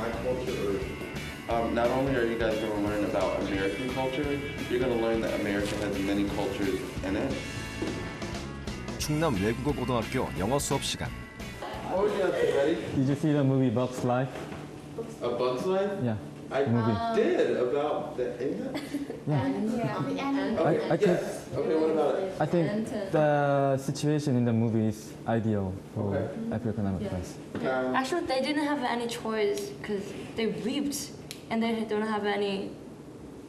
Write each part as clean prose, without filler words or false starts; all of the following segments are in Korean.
my culture, not only are you guys going to learn about American culture, you're going to learn that America has many cultures in it. 충남 외국어 고등학교 영어 수업 시간. What would you have to ready? Did you see the movie Bugs Life? A Bug's Life? Yeah. I movie. did about the Ant. I think Yes. Okay, what about it? I think the situation in the movie is ideal for African Americans. Actually, they didn't have any choice because they reaped and they don't have any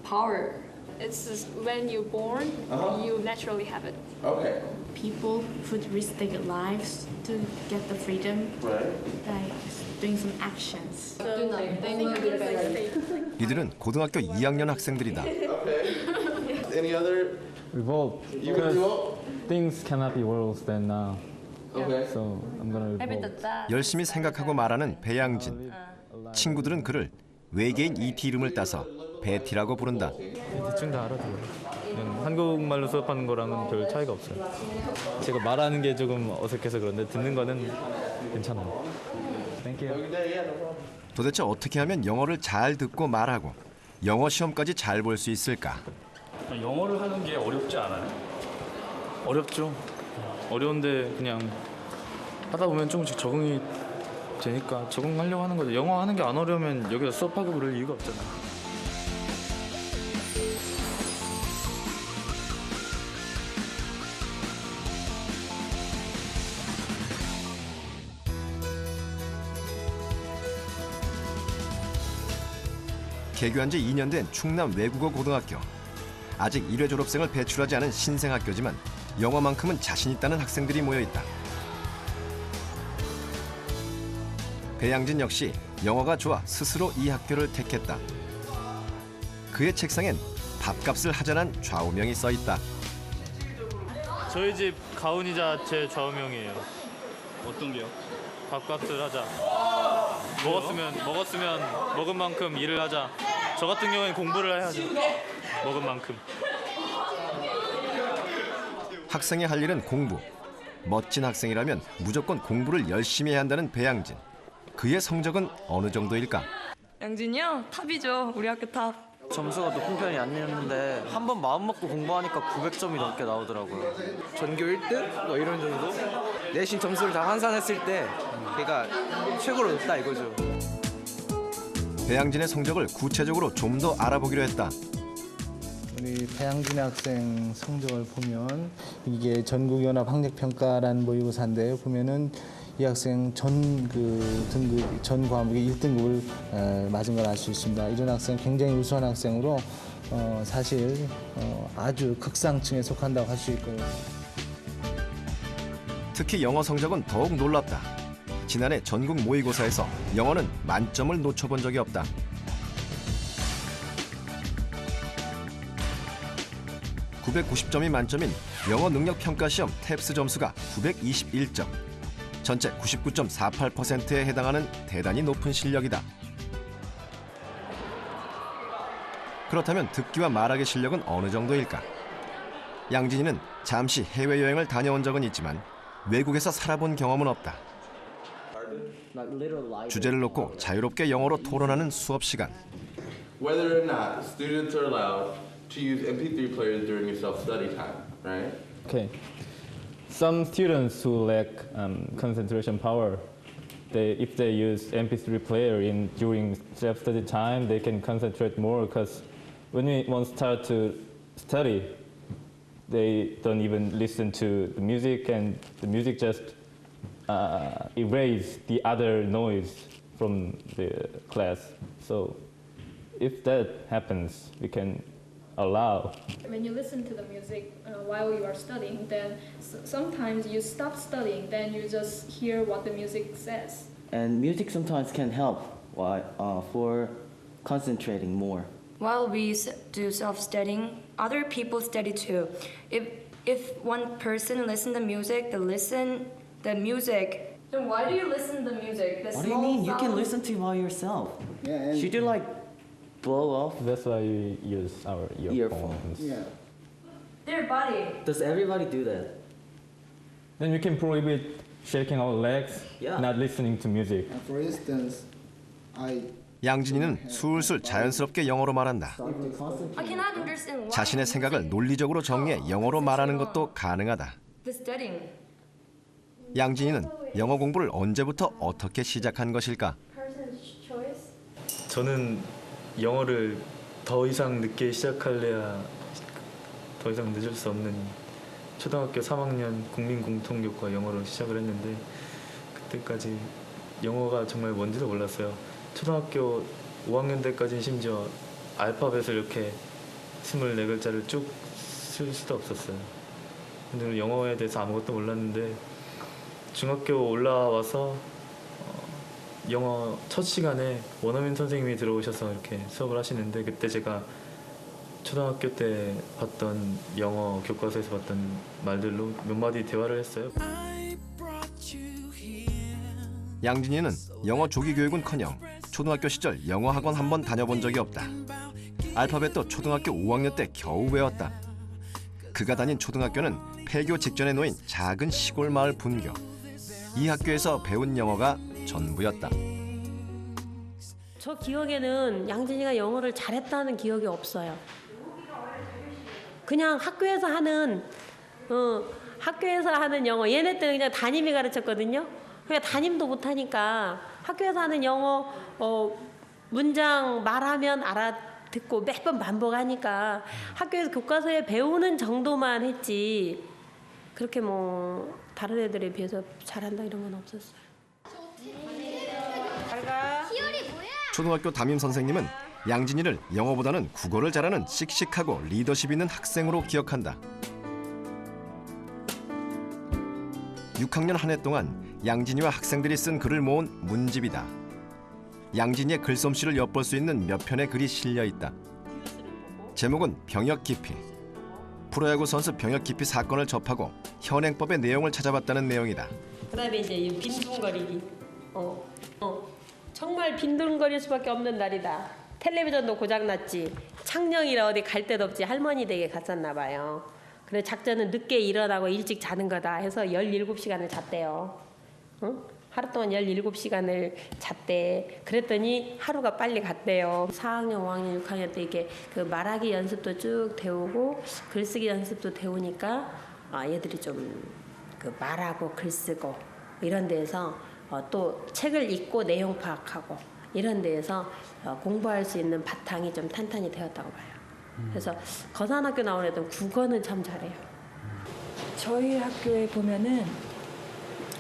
power. It's just when you're born, you naturally have it. Okay. People would risk their lives to get the freedom, Right. like doing some actions. 이들은 고등학교 2학년 학생들이다. Okay. Any other? Revolt. You can do Things cannot be worse than now. Okay. So I'm gonna Maybe revolt. that. 열심히 생각하고 말하는 배양진. 친구들은 그를 외계인 ET 이름을 따서 베티라고 부른다. 대충 다 알아들어요. 그냥 한국말로 수업하는 거랑은 별 차이가 없어요. 제가 말하는 게 조금 어색해서 그런데 듣는 거는 괜찮아요. Thank you. 도대체 어떻게 하면 영어를 잘 듣고 말하고 영어 시험까지 잘 볼 수 있을까? 영어를 하는 게 어렵지 않아요? 어렵죠. 어려운데 그냥 하다 보면 조금씩 적응이 되니까 적응하려고 하는 거죠. 영어 하는 게 안 어려우면 여기서 수업하고 그럴 이유가 없잖아요. 개교한 지 2년 된 충남 외국어 고등학교. 아직 1회 졸업생을 배출하지 않은 신생학교지만 영어만큼은 자신 있다는 학생들이 모여있다. 배양진 역시 영어가 좋아 스스로 이 학교를 택했다. 그의 책상엔 밥값을 하자는 좌우명이 써있다. 저희 집 가훈이자 제 좌우명이에요. 어떤 게요? 밥값을 하자. 먹었으면 먹은 만큼 일을 하자. 저 같은 경우에는 공부를 해야죠. 먹은 만큼. 학생이 할 일은 공부. 멋진 학생이라면 무조건 공부를 열심히 해야 한다는 배양진. 그의 성적은 어느 정도일까? 양진이요? 탑이죠. 우리 학교 탑. 점수가 높은 편이 아니었는데 한 번 마음 먹고 공부하니까 900점이 넘게 나오더라고요. 전교 1등? 뭐 이런 정도? 내신 점수를 다 환산했을 때 걔가 최고로 높다 이거죠. 배양진의 성적을 구체적으로 좀 더 알아보기로 했다. 우리 배양진 학생 성적을 보면 이게 전국연합학력평가라는 모의고사인데 보면은 이 학생 전 등급 전 과목에 1등급을 맞은 걸 알 수 있습니다. 이런 학생 굉장히 우수한 학생으로 사실 아주 극상층에 속한다고 할 수 있고요. 특히 영어 성적은 더욱 놀랍다. 지난해 전국 모의고사에서 영어는 만점을 놓쳐본 적이 없다. (990점이) 만점인 영어 능력 평가 시험 탭스 점수가 921점. 전체 99.48%에 해당하는 대단히 높은 실력이다. 그렇다면 듣기와 말하기 실력은 어느 정도일까? 양진이는 잠시 해외여행을 다녀온 적은 있지만 외국에서 살아본 경험은 없다. 주제를 놓고 자유롭게 영어로 토론하는 수업 시간. Whether or not students are allowed to use MP3 players during your self-study time, right? Okay. Some students who lack concentration power, if they use MP3 player during self-study time, they can concentrate more because when we once start to study, they don't even listen to the music and the music just erase the other noise from the class. So if that happens, we can allow. When you listen to the music while you are studying, then sometimes you stop studying, then you just hear what the music says. And music sometimes can help for concentrating more. While we do self-studying, other people study too. If one person listen to music, the music. Then why do you listen to the music? What do you mean? You can listen to it by yourself. Yeah, and Should you like blow off That's why we use our earphones. yeah. Their body. Does everybody do that? Then we can prohibit shaking our legs, Yeah. not listening to music. For instance, 양진이는 술술 자연스럽게 영어로 말한다. I cannot understand why 자신의 생각을 논리적으로 정리해 영어로 말하는 것도 가능하다. the studying. 양진이는 영어 공부를 언제부터 어떻게 시작한 것일까? 저는 영어를 더 이상 늦게 시작할래야 더 이상 늦을 수 없는 초등학교 3학년 국민공통교과 영어로 시작을 했는데 그때까지 영어가 정말 뭔지도 몰랐어요. 초등학교 5학년 때까지는 심지어 알파벳을 이렇게 24글자를 쭉 쓸 수도 없었어요. 근데 영어에 대해서 아무것도 몰랐는데 중학교 올라와서 영어 첫 시간에 원어민 선생님이 들어오셔서 이렇게 수업을 하시는데 그때 제가 초등학교 때 봤던 영어 교과서에서 봤던 말들로 몇 마디 대화를 했어요. 양진이는 영어 조기 교육은커녕 초등학교 시절 영어 학원 한 번 다녀본 적이 없다. 알파벳도 초등학교 5학년 때 겨우 외웠다. 그가 다닌 초등학교는 폐교 직전에 놓인 작은 시골 마을 분교. 이 학교에서 배운 영어가 전부였다. 저 기억에는 양진이가 영어를 잘했다는 기억이 없어요. 그냥 학교에서 하는 영어. 얘네 때는 그냥 담임이 가르쳤거든요. 그러니까 담임도 못하니까 학교에서 하는 영어 문장 말하면 알아듣고 매번 반복하니까 학교에서 교과서에 배우는 정도만 했지 그렇게 뭐 다른 애들에 비해서 잘한다 이런 건 없었어요. 초등학교 담임 선생님은 양진이를 영어보다는 국어를 잘하는 씩씩하고 리더십 있는 학생으로 기억한다. 6학년 한 해 동안 양진이와 학생들이 쓴 글을 모은 문집이다. 양진이의 글솜씨를 엿볼 수 있는 몇 편의 글이 실려 있다. 제목은 병역 기피. 프로야구 선수 병역 기피 사건을 접하고 현행법의 내용을 찾아봤다는 내용이다. 그다음에 이제 이 빈둥거리기. 정말 빈둥거릴 수밖에 없는 날이다. 텔레비전도 고장났지. 창녕이라 어디 갈 데도 없지. 할머니 댁에 갔었나 봐요. 그래 작전은 늦게 일어나고 일찍 자는 거다 해서 17시간을 잤대요. 하루 동안 17시간을 잤대. 그랬더니 하루가 빨리 갔대요. 4학년, 5학년, 6학년 때 이렇게 그 말하기 연습도 쭉 배우고 글쓰기 연습도 배우니까 얘들이 좀 그 말하고 글쓰고 이런 데에서 또 책을 읽고 내용 파악하고 이런 데에서 공부할 수 있는 바탕이 좀 탄탄히 되었다고 봐요. 그래서 거산학교 나온 애들은 국어는 참 잘해요. 저희 학교에 보면은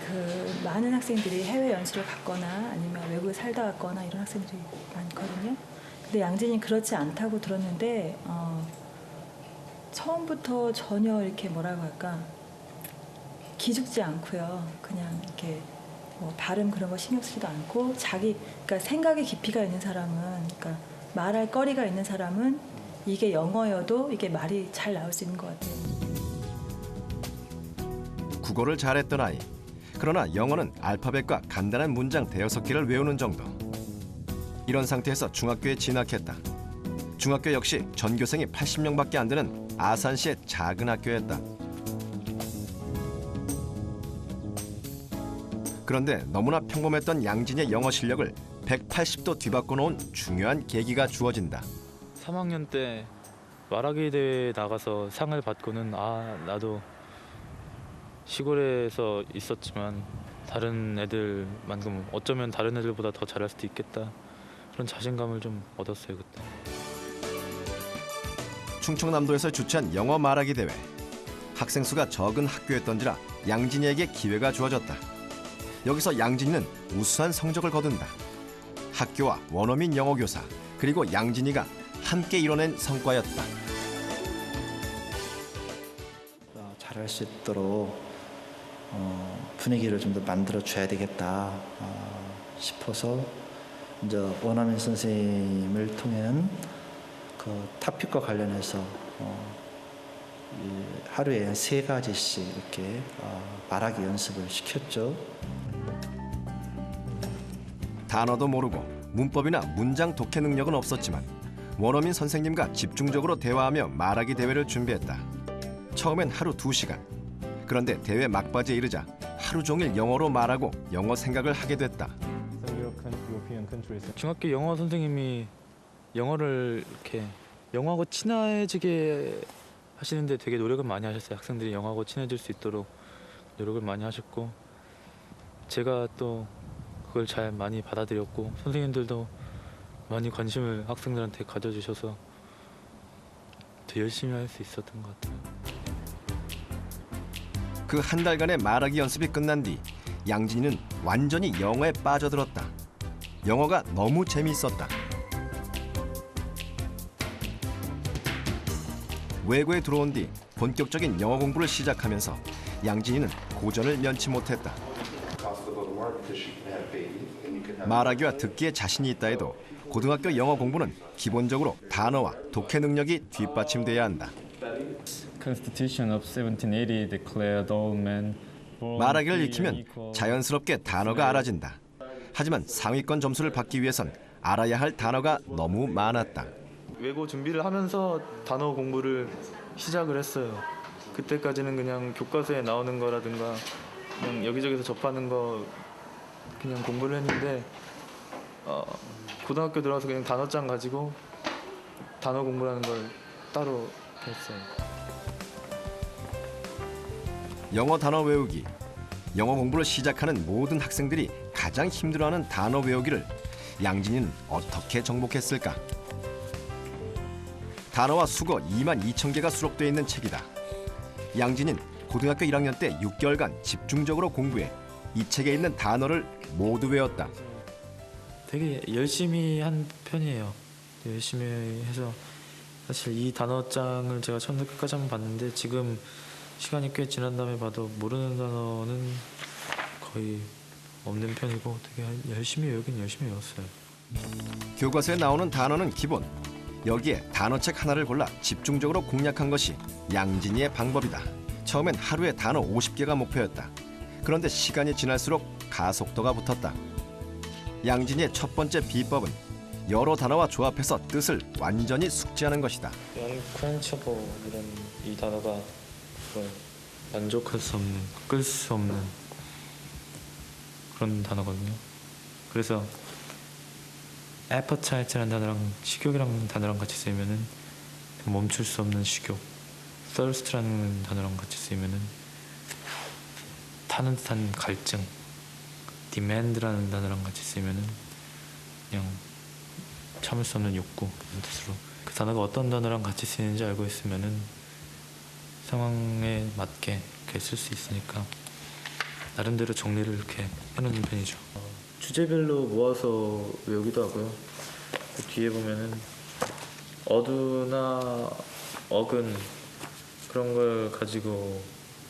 그 많은 학생들이 해외 연수를 갔거나 아니면 외국에 살다 왔거나 이런 학생들이 많거든요. 근데 양진이 그렇지 않다고 들었는데 처음부터 전혀 이렇게 뭐라고 할까 기죽지 않고요. 그냥 이렇게 뭐 발음 그런 거 신경 쓰지도 않고 그러니까 생각의 깊이가 있는 사람은, 그러니까 말할 거리가 있는 사람은 이게 영어여도 이게 말이 잘 나올 수 있는 것 같아요. 국어를 잘했던 아이. 그러나 영어는 알파벳과 간단한 문장 대여섯 개를 외우는 정도. 이런 상태에서 중학교에 진학했다. 중학교 역시 전교생이 80명밖에 안 되는 아산시의 작은 학교였다. 그런데 너무나 평범했던 양진의 영어 실력을 180도 뒤바꿔 놓은 중요한 계기가 주어진다. 3학년 때 말하기 대회에 나가서 상을 받고는 나도 시골에서 있었지만 다른 애들만큼 어쩌면 다른 애들보다 더 잘할 수도 있겠다. 그런 자신감을 좀 얻었어요 그때. 충청남도에서 주최한 영어 말하기 대회. 학생 수가 적은 학교였던지라 양진이에게 기회가 주어졌다. 여기서 양진이는 우수한 성적을 거둔다. 학교와 원어민 영어 교사 그리고 양진이가 함께 이뤄낸 성과였다. 잘할 수 있도록 분위기를 좀 더 만들어줘야 되겠다 싶어서 이제 원어민 선생님을 통한 그 토픽과 관련해서 하루에 3가지씩 이렇게 말하기 연습을 시켰죠. 단어도 모르고 문법이나 문장 독해 능력은 없었지만 원어민 선생님과 집중적으로 대화하며 말하기 대회를 준비했다. 처음엔 하루 2시간. 그런데 대회 막바지에 이르자 하루 종일 영어로 말하고 영어 생각을 하게 됐다. So your European countries. 중학교 영어 선생님이 영어를 이렇게 영어하고 친해지게 하시는데 되게 노력을 많이 하셨어요. 학생들이 영어하고 친해질 수 있도록 노력을 많이 하셨고 제가 또 그걸 잘 많이 받아들였고 선생님들도 많이 관심을 학생들한테 가져주셔서 더 열심히 할 수 있었던 것 같아요. 그 한 달간의 말하기 연습이 끝난 뒤 양진이는 완전히 영어에 빠져들었다. 영어가 너무 재미있었다. 외고에 들어온 뒤 본격적인 영어 공부를 시작하면서 양진이는 고전을 면치 못했다. 말하기와 듣기에 자신이 있다 해도 고등학교 영어 공부는 기본적으로 단어와 독해 능력이 뒷받침돼야 한다. Constitution of 1780 declared all men 말하기를 익히면 자연스럽게 단어가 알아진다. 하지만 상위권 점수를 받기 위해선 알아야 할 단어가 너무 많았다. 외고 준비를 하면서 단어 공부를 시작을 했어요. 그때까지는 그냥 교과서에 나오는 거라든가 그냥 여기저기서 접하는 거 그냥 공부를 했는데 고등학교 들어와서 그냥 단어장 가지고 단어 공부라는 걸 따로 했어요. 영어 단어 외우기. 영어 공부를 시작하는 모든 학생들이 가장 힘들어하는 단어 외우기를 양진이는 어떻게 정복했을까? 단어와 수거 22,000개가 수록되어 있는 책이다. 양진이는 고등학교 1학년 때 6개월간 집중적으로 공부해 이 책에 있는 단어를 모두 외웠다. 되게 열심히 한 편이에요. 열심히 해서 사실 이 단어장을 제가 처음부터 끝까지 한번 봤는데 지금 시간이 꽤 지난 다음에 봐도 모르는 단어는 거의 없는 편이고 되게 열심히 외우긴 열심히 외웠어요. 교과서에 나오는 단어는 기본. 여기에 단어책 하나를 골라 집중적으로 공략한 것이 양진이의 방법이다. 처음엔 하루에 단어 50개가 목표였다. 그런데 시간이 지날수록 가속도가 붙었다. 양진이의 첫 번째 비법은 여러 단어와 조합해서 뜻을 완전히 숙지하는 것이다. unquenchable 이 단어가 만족할 수 없는, 끌 수 없는 그런 단어거든요. 그래서 appetite라는 단어랑 식욕이라는 단어랑 같이 쓰이면은 멈출 수 없는 식욕, thirst라는 단어랑 같이 쓰이면은 타는 듯한 갈증, demand라는 단어랑 같이 쓰이면은 그냥 참을 수 없는 욕구 이런 뜻으로 그 단어가 어떤 단어랑 같이 쓰이는지 알고 있으면은 상황에 맞게 이렇게 쓸 수 있으니까 나름대로 정리를 이렇게 해놓는 편이죠. 주제별로 모아서 외우기도 하고요. 그 뒤에 보면은 어두나 어근 그런 걸 가지고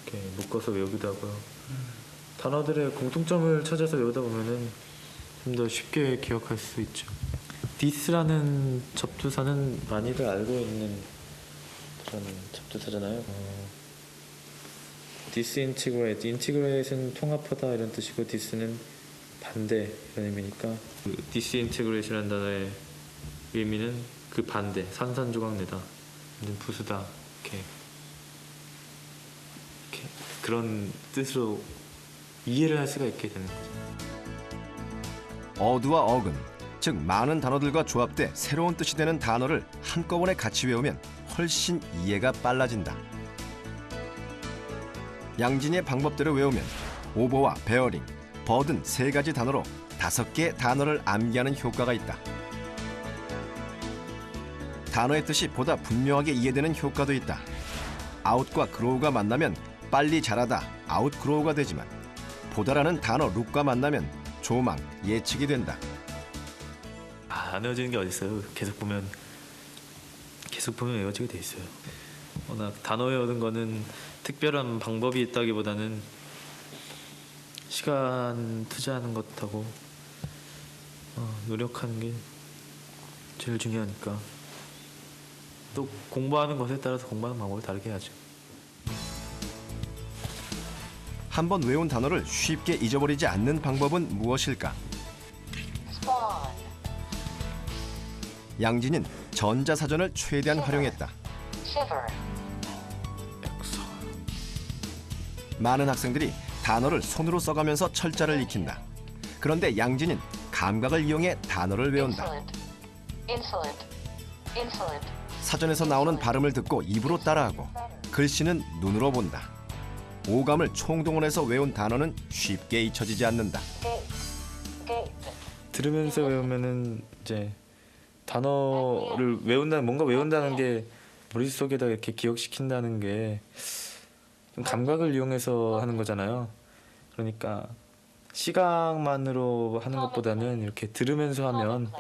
이렇게 묶어서 외우기도 하고요. 단어들의 공통점을 찾아서 외우다 보면은 좀 더 쉽게 기억할 수 있죠. this라는 접두사는 많이들 알고 있는 그런 접두사잖아요. disintegrate, integrate은 통합하다 이런 뜻이고 this는 반대 이런 의미니까 그 disintegrate라는 단어의 의미는 그 반대, 산산조각내다, 부수다 이렇게 그런 뜻으로 이해를 할 수가 있게 되는 거죠. 어두와 어근, 즉 많은 단어들과 조합돼 새로운 뜻이 되는 단어를 한꺼번에 같이 외우면 훨씬 이해가 빨라진다. 양진이의 방법대로 외우면 오버와 베어링, 버든 세 가지 단어로 5개의 단어를 암기하는 효과가 있다. 단어의 뜻이 보다 분명하게 이해되는 효과도 있다. 아웃과 그로우가 만나면 빨리 자라다 아웃그로우가 되지만 보다라는 단어 룩과 만나면 조망, 예측이 된다. 안 외워지는 게 어디 있어요. 계속 보면 외워지게 돼 있어요. 워낙 단어 외우는 거는 특별한 방법이 있다기보다는 시간 투자하는 것하고 노력하는 게 제일 중요하니까 또 공부하는 것에 따라서 공부하는 방법을 다르게 해야죠. 한번 외운 단어를 쉽게 잊어버리지 않는 방법은 무엇일까? 양진이는 전자사전을 최대한 활용했다. 많은 학생들이 단어를 손으로 써가면서 철자를 익힌다. 그런데 양진이는 감각을 이용해 단어를 외운다. 사전에서 나오는 발음을 듣고 입으로 따라하고 글씨는 눈으로 본다. 오감을 총동원해서 외운 단어는 쉽게 잊혀지지 않는다. 들으면서 외우면은 이제 단어를 뭔가 외운다는 게 머릿속에다 이렇게 기억시킨다는 게 좀 감각을 이용해서 하는 거잖아요. 그러니까 시각만으로 하는 것보다는 이렇게 들으면서 하면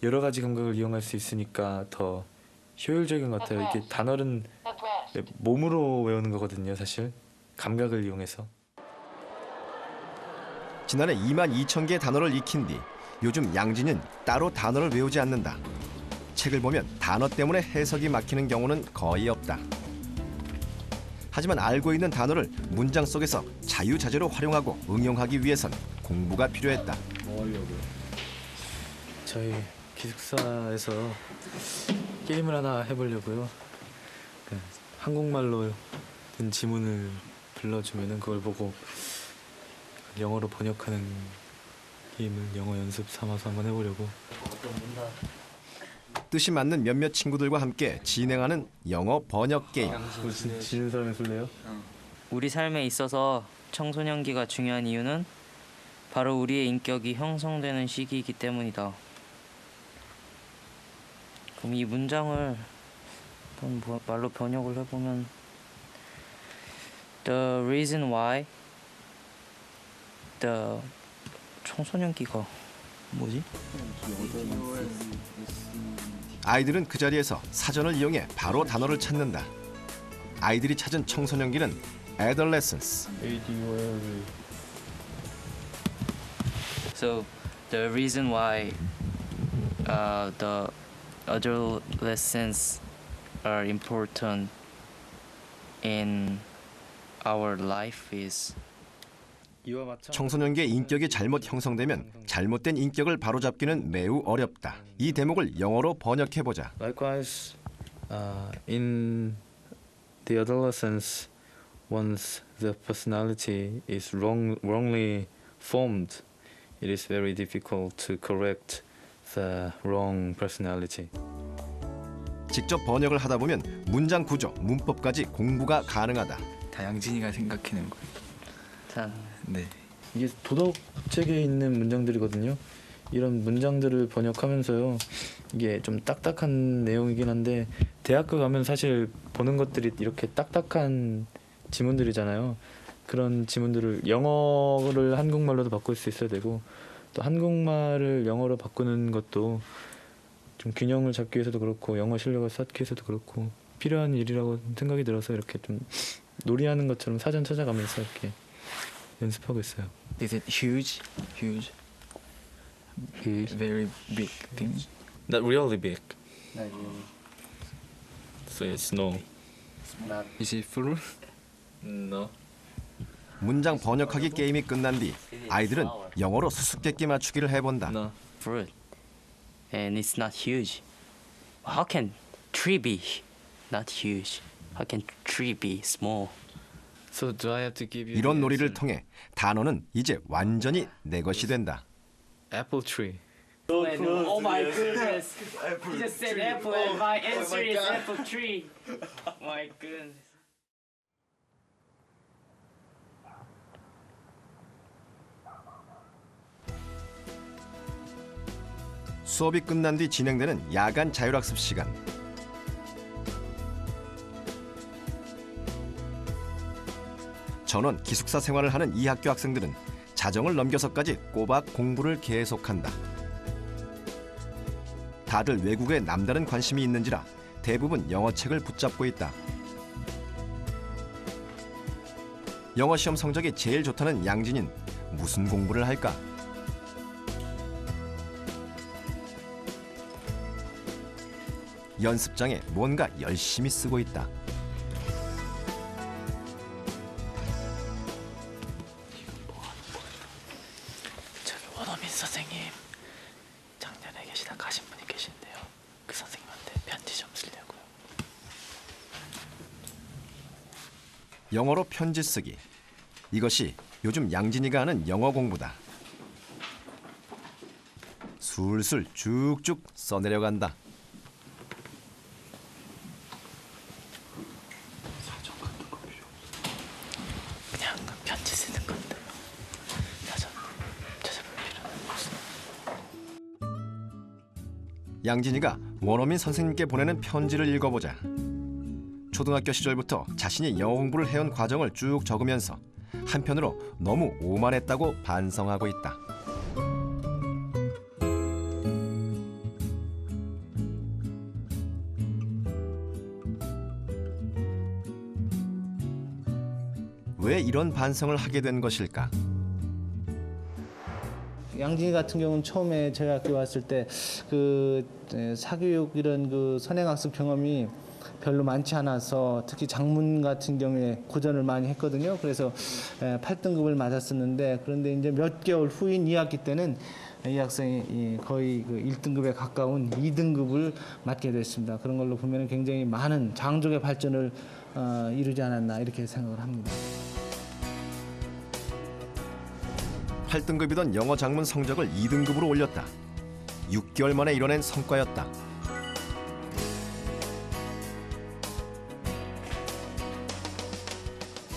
여러 가지 감각을 이용할 수 있으니까 더 효율적인 것 같아요. 이게 단어는 몸으로 외우는 거거든요, 사실. 감각을 이용해서. 지난해 22,000개의 단어를 익힌 뒤 요즘 양진은 따로 단어를 외우지 않는다. 책을 보면 단어 때문에 해석이 막히는 경우는 거의 없다. 하지만 알고 있는 단어를 문장 속에서 자유자재로 활용하고 응용하기 위해선 공부가 필요했다. 뭐 하려고요? 저희 기숙사에서 게임을 하나 해보려고요. 한국말로 된 지문을 불러주면은 그걸 보고 영어로 번역하는 게임을 영어 연습 삼아서 한번 해보려고. 뜻이 맞는 몇몇 친구들과 함께 진행하는 영어 번역 게임. 지는 사람이 술래요? 우리 삶에 있어서 청소년기가 중요한 이유는 바로 우리의 인격이 형성되는 시기이기 때문이다. 그럼 이 문장을 말로 번역을 해보면 The reason why 청소년기가 뭐지? 아이들은 그 자리에서 사전을 이용해 바로 단어를 찾는다. 아이들이 찾은 청소년기는 adolescence. So the reason why the adolescents are important in our life is 청소년기의 인격이 잘못 형성되면 잘못된 인격을 바로잡기는 매우 어렵다. 이 대목을 영어로 번역해보자. Likewise, in the adolescence, once the personality is wrongly formed, it is very difficult to correct the wrong personality. 직접 번역을 하다 보면 문장 구조, 문법까지 공부가 가능하다. 다 양진이가 생각해낸 거예요. 네. 이게 도덕책에 있는 문장들이거든요. 이런 문장들을 번역하면서요. 이게 좀 딱딱한 내용이긴 한데 대학교 가면 사실 보는 것들이 이렇게 딱딱한 지문들이잖아요. 그런 지문들을 영어를 한국말로도 바꿀 수 있어야 되고 또 한국말을 영어로 바꾸는 것도 좀 균형을 잡기 위해서도 그렇고 영어 실력을 쌓기 위해서도 그렇고 필요한 일이라고 생각이 들어서 이렇게 좀 놀이하는 것처럼 사전 찾아가면서 이렇게 연습하고 있어요. Is it huge? Huge? Very big thing? Not really big. Not really. So it's no. Is it full? No. 문장 번역하기 게임이 끝난 뒤 아이들은 영어로 수수께끼 맞추기를 해본다. No. fruit and it's not huge. How can tree be not huge? How can tree be small? So do I have to give you 이런 놀이를 통해 단어는 이제 완전히 내 것이 된다. apple tree? Oh my goodness! You just said apple and my answer is apple tree. My goodness. 수업이 끝난 뒤 진행되는 야간 자율학습 시간. 전원 기숙사 생활을 하는 이 학교 학생들은 자정을 넘겨서까지 꼬박 공부를 계속한다. 다들 외국에 남다른 관심이 있는지라 대부분 영어책을 붙잡고 있다. 영어 시험 성적이 제일 좋다는 양진인 무슨 공부를 할까? 연습장에 뭔가 열심히 쓰고 있다. 저기 원어민 선생님 작년에 계시다 가신 분이 계신데요. 그 선생님한테 편지 좀 쓰려고요. 영어로 편지 쓰기. 이것이 요즘 양진이가 하는 영어 공부다. 술술 쭉쭉 써내려간다. 그냥 편지 쓰는 건데요. 사전 찾아볼 필요는 없어요. 양진이가 원어민 선생님께 보내는 편지를 읽어보자. 초등학교 시절부터 자신이 영어 공부를 해온 과정을 쭉 적으면서 한편으로 너무 오만했다고 반성하고 있다. 왜 이런 반성을 하게 된 것일까? 양진이 같은 경우는 처음에 저희 학교 왔을 때 그 사교육 이런 그 선행학습 경험이 별로 많지 않아서 특히 장문 같은 경우에 고전을 많이 했거든요. 그래서 8등급을 맞았었는데 그런데 이제 몇 개월 후인 2학기 때는 이 학생이 거의 그 1등급에 가까운 2등급을 맞게 됐습니다. 그런 걸로 보면 굉장히 많은 장족의 발전을 이루지 않았나 이렇게 생각을 합니다. 8등급이던 영어 장문 성적을 2등급으로 올렸다. 6개월 만에 이뤄낸 성과였다.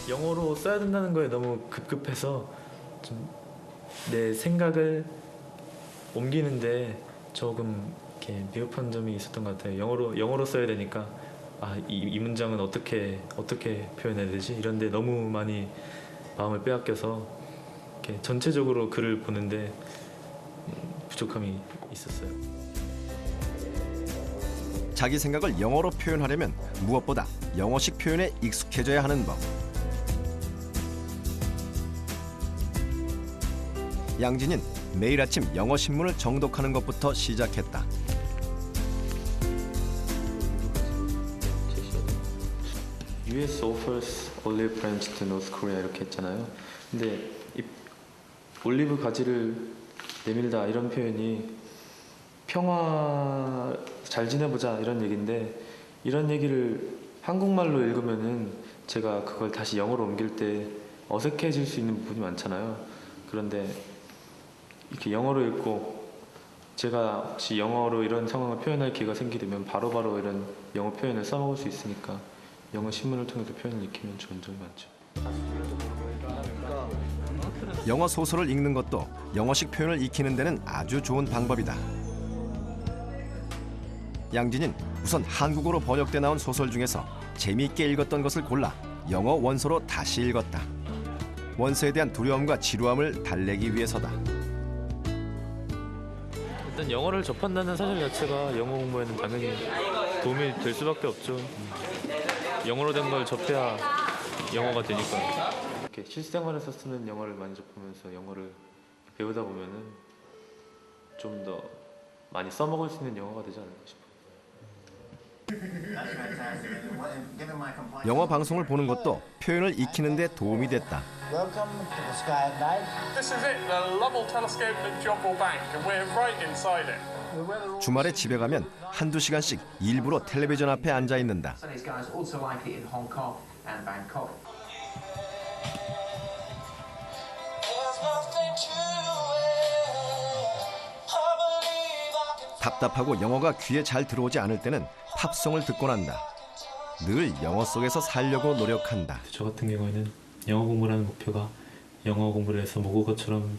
영어로 써야 된다는 거에 너무 급급해서 좀 내 생각을 옮기는데 조금 이렇게 미흡한 점이 있었던 것 같아요. 영어로 써야 되니까 이 문장은 어떻게 표현해야 되지? 이런데 너무 많이 마음을 빼앗겨서 이렇게 전체적으로 글을 보는데 부족함이 있었어요. 자기 생각을 영어로 표현하려면 무엇보다 영어식 표현에 익숙해져야 하는 법. 양진이는 매일 아침 영어 신문을 정독하는 것부터 시작했다. US offers olive branch to North Korea 이렇게 했잖아요. 근데 이 올리브 가지를 내밀다 이런 표현이 평화 잘 지내보자 이런 얘기인데 이런 얘기를 한국말로 읽으면은 제가 그걸 다시 영어로 옮길 때 어색해질 수 있는 부분이 많잖아요. 그런데 이렇게 영어로 읽고 제가 혹시 영어로 이런 상황을 표현할 기회가 생기면 바로바로 이런 영어 표현을 써먹을 수 있으니까 영어 신문을 통해서 표현을 익히면 좋은 점이 많죠. 영어 소설을 읽는 것도 영어식 표현을 익히는 데는 아주 좋은 방법이다. 양진이는 우선 한국어로 번역돼 나온 소설 중에서 재미있게 읽었던 것을 골라 영어 원서로 다시 읽었다. 원서에 대한 두려움과 지루함을 달래기 위해서다. 일단 영어를 접한다는 사실 자체가 영어 공부에는 당연히 도움이 될 수밖에 없죠. 영어로 된 걸 접해야 영어가 되니까요. 이렇게 실생활에서 쓰는 영어를 많이 접하면서 영어를 배우다 보면은 좀 더 많이 써먹을 수 있는 영어가 되지 않을까 싶어요. 영어 방송을 보는 것도 표현을 익히는 데 도움이 됐다. Welcome to the sky at night. This is it, the Lovell Telescope at Joppa Bank, and we're right inside it. 주말에 집에 가면 한두 시간씩 일부러 텔레비전 앞에 앉아 있는다. These guys also like it in Hong Kong and Bangkok. 답답하고 영어가 귀에 잘 들어오지 않을 때는 팝송을 듣곤 한다. 늘 영어 속에서 살려고 노력한다. 저 같은 경우에는 영어 공부라는 목표가 영어 공부를 해서 모국어처럼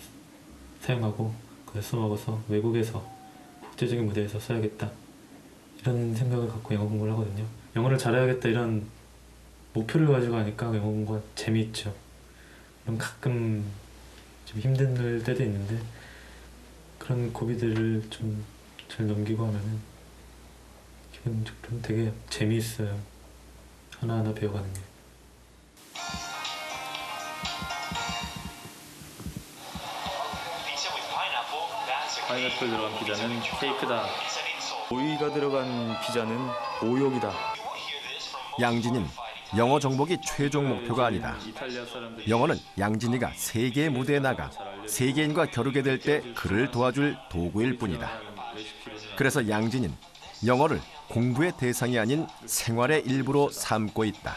사용하고 그걸 써먹어서 외국에서 국제적인 무대에서 써야겠다 이런 생각을 갖고 영어 공부를 하거든요. 영어를 잘해야겠다 이런 목표를 가지고 하니까 영어 공부가 재미있죠. 그럼 가끔 좀 힘든 때도 있는데 그런 고비들을 좀 잘 넘기고 하면은 기본적으로 되게 재미있어요. 하나하나 배워가는 게. 파인애플 들어간 피자는 케이크다. 오이가 들어간 피자는 오욕이다. 양진이는 영어 정복이 최종 목표가 아니다. 영어는 양진이가 세계의 무대에 나가 세계인과 겨루게 될 때 그를 도와줄 도구일 뿐이다. 그래서 양진이는 영어를 공부의 대상이 아닌 생활의 일부로 삼고 있다.